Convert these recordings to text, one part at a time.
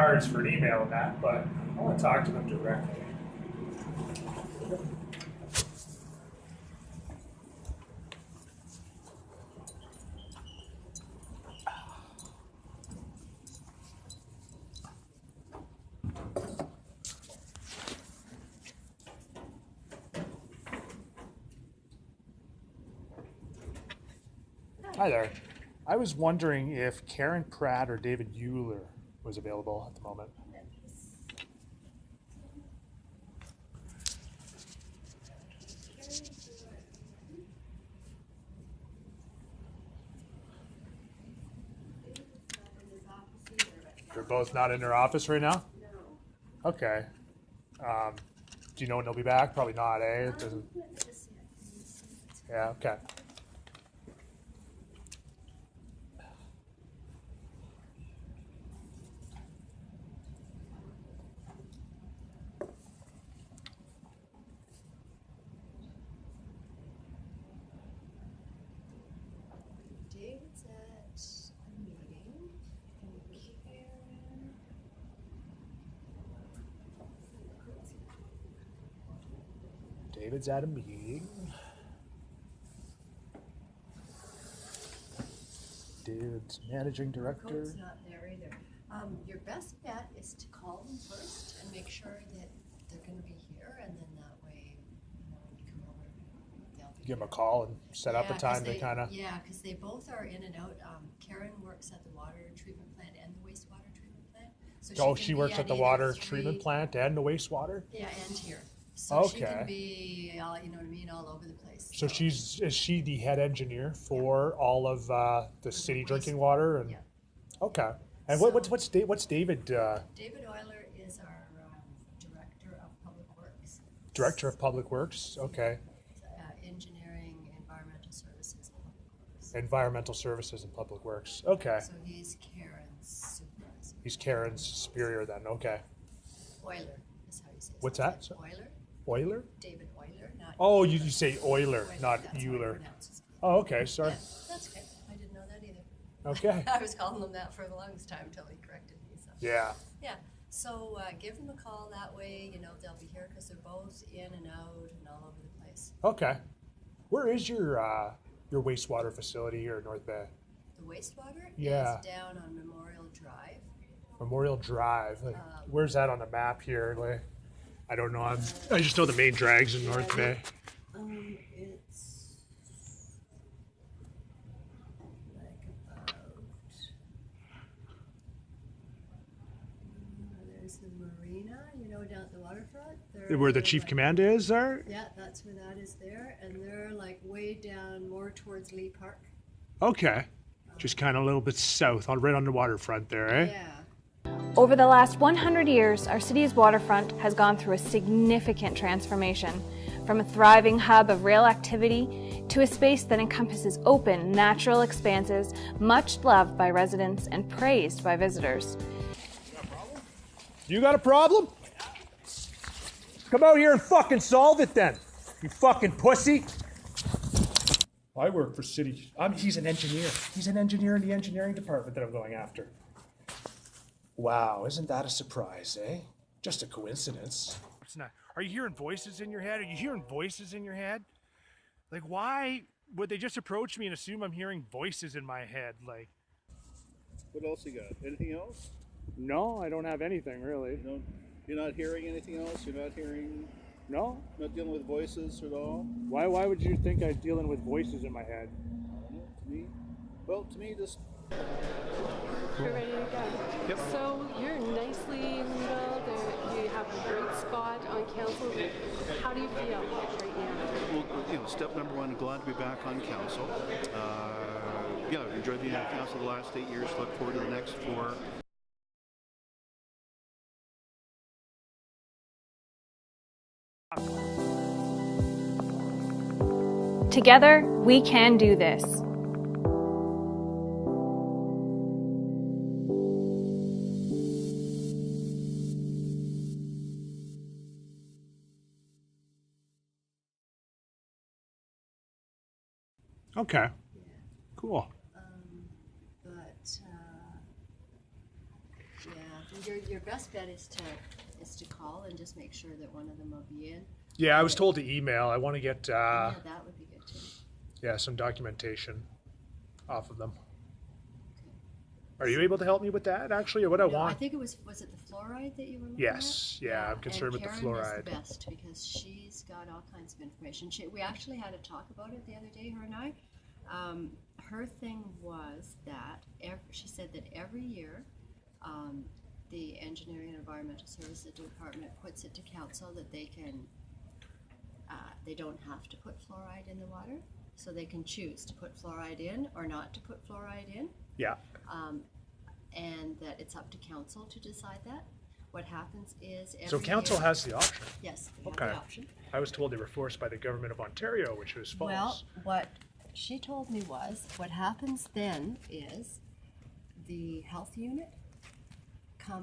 cards for an email and that, but I want to talk to them directly. Hi there. I was wondering if Karen Pratt or David Euler was available at the moment. They're both not in their office right now? No. Okay. Do you know when they'll be back? Probably not, eh? It doesn't... Yeah, okay. David's at a meeting. David's at a meeting. David's managing director. Code's not there either. Your best bet is to call them first and make sure that they're going to be here, and then that way, when you come over, they'll be Give them here. a call and set up a time to kind of... Yeah, because they both are in and out. Karen works at the water treatment plant and the wastewater treatment plant. So she works at the water treatment plant and the wastewater? Yeah, and here. So okay. She can be, you know what I mean, all over the place. So is she the head engineer for all of the city drinking water? And yeah. Okay. And what's David? David Euler is our director of public works. Director of public works. Okay. Engineering, environmental services, and public works. Environmental services and public works. Okay. So he's Karen's supervisor. He's Karen's superior then. Okay. Euler is how you say it. What's that? Euler. Euler? David Euler, not. Oh, you say Euler, not that's Euler. How Oh, okay. Sorry. yeah, that's okay. I didn't know that either. Okay. I was calling them that for the longest time until he corrected me. So. Yeah. Yeah. So give them a call that way. They'll be here because they're both in and out and all over the place. Okay. Where is your wastewater facility here in North Bay? The wastewater Yeah. is down on Memorial Drive. Memorial Drive. Like, where's that on the map here? Like, I don't know. I just know the main drags in North Bay. It's like about. There's the marina, down at the waterfront. Where the chief command is, there? Yeah, that's where that is there, and they're like way down more towards Lee Park. Okay. Just kind of a little bit south, right on the waterfront there, eh? Yeah. Over the last 100 years, our city's waterfront has gone through a significant transformation, from a thriving hub of rail activity to a space that encompasses open, natural expanses, much loved by residents and praised by visitors. You got a problem? Come out here and fucking solve it then, you fucking pussy. I work for city. He's an engineer. He's an engineer in the engineering department that I'm going after. Wow, isn't that a surprise, eh? Just a coincidence. It's not. Are you hearing voices in your head? Are you hearing voices in your head? Like, why would they just approach me and assume I'm hearing voices in my head? Like, what else you got? Anything else? No, I don't have anything really. You're not hearing anything else? You're not hearing? No. Not dealing with voices at all? Why would you think I'm dealing with voices in my head? I don't know. To me, just... You're ready to go. Yep. So you're nicely in the middle. You have a great spot on council. How do you feel right now? Well, step number one, glad to be back on council. Enjoyed being on council the last 8 years. Look forward to the next 4. Together, we can do this. Okay. Cool. But yeah, your best bet is to call and just make sure that one of them will be in. Yeah, I was told to email. I want to get Yeah, that would be good too. some documentation off of them. Are you able to help me with that, actually, or what I No, I want? think it was it the fluoride that you were looking Yes, at? yeah, I'm concerned with the and Karen fluoride. is the best because she's got all kinds of information. We actually had a talk about it the other day, her and I. Her thing was that she said that every year the Engineering and Environmental Services Department puts it to council that they don't have to put fluoride in the water, so they can choose to put fluoride in or not to put fluoride in. Yeah. And that it's up to council to decide that. What happens is So council has the option. yes, they have Okay. the option. I was told they were forced by the government of Ontario, which was false. Well, what she told me was what happens then is the health unit,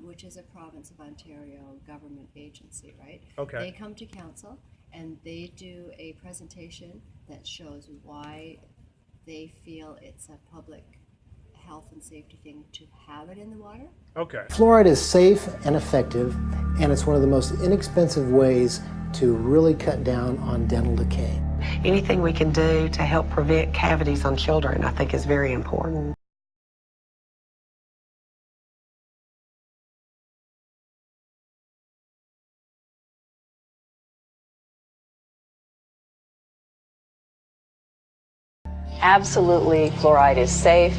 which is a province of Ontario government agency, right? Okay. They come to council and they do a presentation that shows why they feel it's a public health and safety thing to have it in the water. Okay. Fluoride is safe and effective, and it's one of the most inexpensive ways to really cut down on dental decay. Anything we can do to help prevent cavities on children, I think, is very important. Absolutely, fluoride is safe,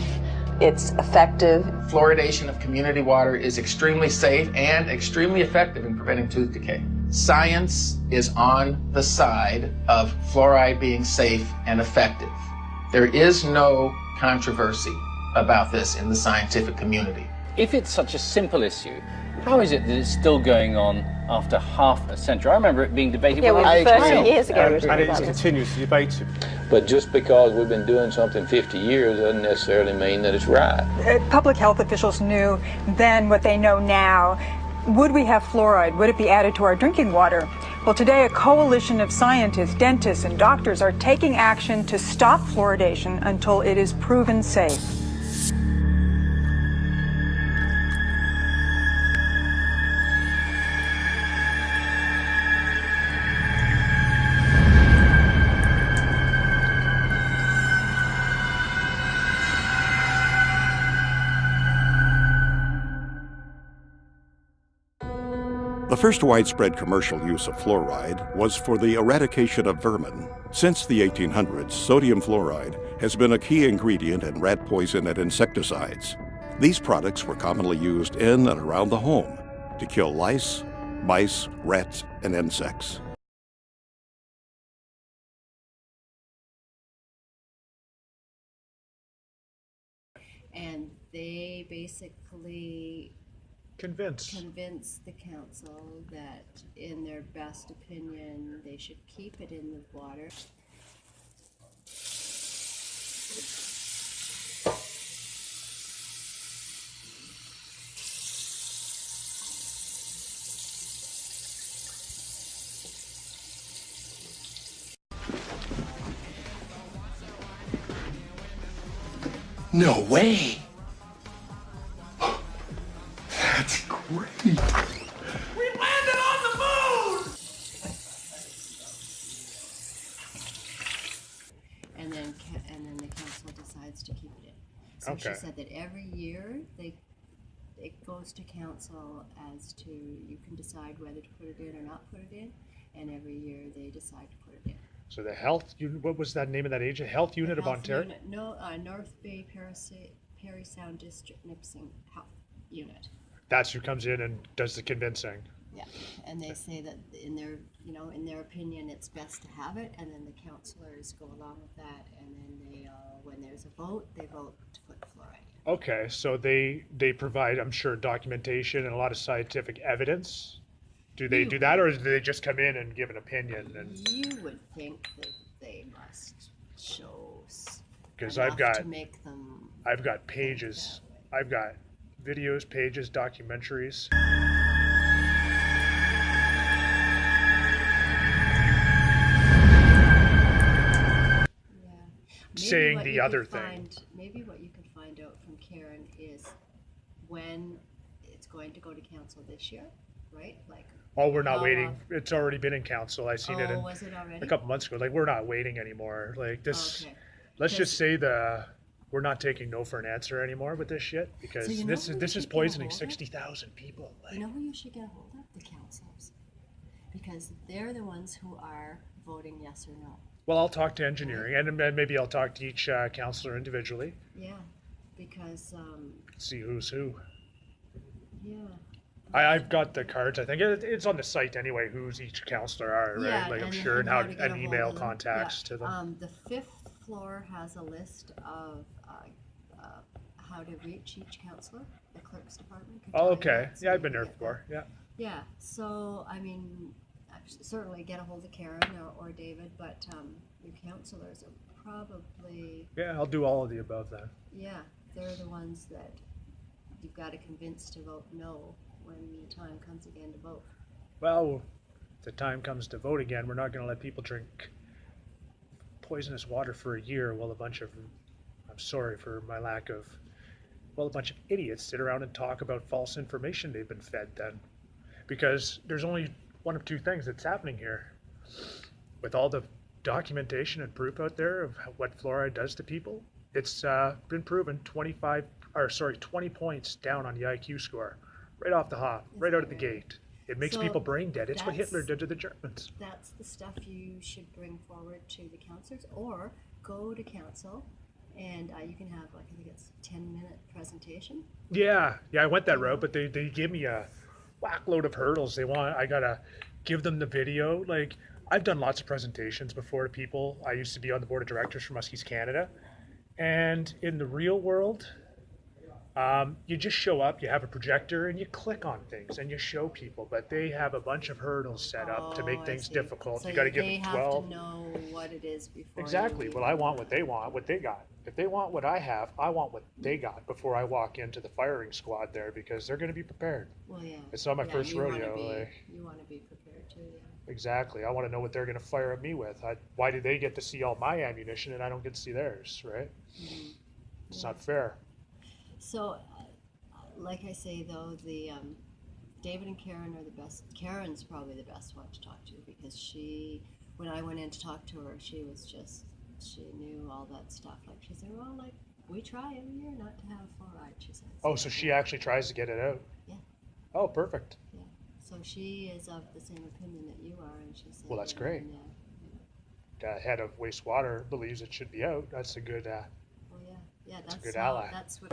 it's effective. Fluoridation of community water is extremely safe and extremely effective in preventing tooth decay. Science is on the side of fluoride being safe and effective. There is no controversy about this in the scientific community. If it's such a simple issue, how is it that it's still going on after half a century? I remember it being debated Yeah, when well, I was 30 young. years ago. And it's continuously debated. But just because we've been doing something 50 years doesn't necessarily mean that it's right. Public health officials knew then what they know now. Would we have fluoride? Would it be added to our drinking water? Well, today a coalition of scientists, dentists, and doctors are taking action to stop fluoridation until it is proven safe. The first widespread commercial use of fluoride was for the eradication of vermin. Since the 1800s, sodium fluoride has been a key ingredient in rat poison and insecticides. These products were commonly used in and around the home to kill lice, mice, rats, and insects. And they basically convince the council that in their best opinion they should keep it in the water. No way! That's great! We landed on the moon! And then the council decides to keep it in. So Okay. she said that every year it goes to council as to you can decide whether to put it in or not put it in, and every year they decide to put it in. So the health unit, what was that name of that agent? Health Unit of Health Ontario? Unit, no, North Bay Parry Sound District Nipissing Health Unit. That's who comes in and does the convincing. Yeah, and they say that in their opinion, it's best to have it, and then the councillors go along with that, and then they, when there's a vote, they vote to put fluoride in. Okay, so they provide, I'm sure, documentation and a lot of scientific evidence. Do they do that, or do they just come in and give an opinion? And you would think that they must show because enough to make them. I've got pages. I've got videos, pages, documentaries. Saying the other thing. Maybe what you could find out from Karen is when it's going to go to council this year, right? Like. Oh, we're not how waiting. long- It's already been in council. I seen it Oh, in was it already? a couple months ago. Like, we're not waiting anymore. Like this. Okay. Let's just say we're not taking no for an answer anymore with this shit because So you know this who is we this is should get a poisoning hold of? 60,000 people. You know who you should get a hold of? The councillors, because they're the ones who are voting yes or no. Well, I'll talk to engineering, and then maybe I'll talk to each councillor individually. Yeah, because See who's who. yeah. I've got the cards. I think it's on the site anyway. Who's each councillor are, right? Yeah, Like I'm and sure, and how to get a an hold email of them. contacts Yeah. to them. The fifth floor has a list of how to reach each councillor. The clerk's department. Could Oh, tell you okay. that, so Yeah, you I've been can there get before. that. Yeah. Yeah. So I mean, certainly get a hold of Karen or David, but your councillors are probably. Yeah, I'll do all of the above then. Yeah, they're the ones that you've got to convince to vote no when the time comes again to vote. Well, if the time comes to vote again, we're not going to let people drink poisonous water for a year while a bunch of, I'm sorry for my lack of, well, a bunch of idiots sit around and talk about false information they've been fed then. Because there's only one of two things that's happening here. With all the documentation and proof out there of what fluoride does to people, it's been proven 20 points down on the IQ score, right off the hop, right out of the gate. It makes So people brain dead. It's what Hitler that's- did to the Germans. That's the stuff you should bring forward to the councillors, or go to council and you can have, like, I think it's 10-minute presentation. Yeah, I went that route, but they gave me a whack load of hurdles. I gotta give them the video. Like, I've done lots of presentations before to people. I used to be on the board of directors for Muskies Canada. And in the real world, you just show up, you have a projector, and you click on things, and you show people. But they have a bunch of hurdles set up to make I things see. difficult. So You got to give they them have 12. to know what it is before. Exactly. You Well, I want what they want, what they got. If they want what I have, I want what they got before I walk into the firing squad there, because they're going to be prepared. Well, yeah. It's not my Yeah, first you wanna rodeo. be- you want to be prepared too, yeah. Exactly. I want to know what they're going to fire at me with. Why do they get to see all my ammunition and I don't get to see theirs, right? Mm-hmm. It's not fair. So, like I say though, the David and Karen are the best. Karen's probably the best one to talk to, because when I went in to talk to her, she knew all that stuff. Like, she said, well, like, we try every year not to have fluoride, she said. Oh, so she actually tries to get it out? Yeah. Oh, perfect. Yeah. So she is of the same opinion that you are, and she said. Well, that's great. Yeah. Head of wastewater believes it should be out. That's a good. Well, yeah, That's a that's good ally. That's what.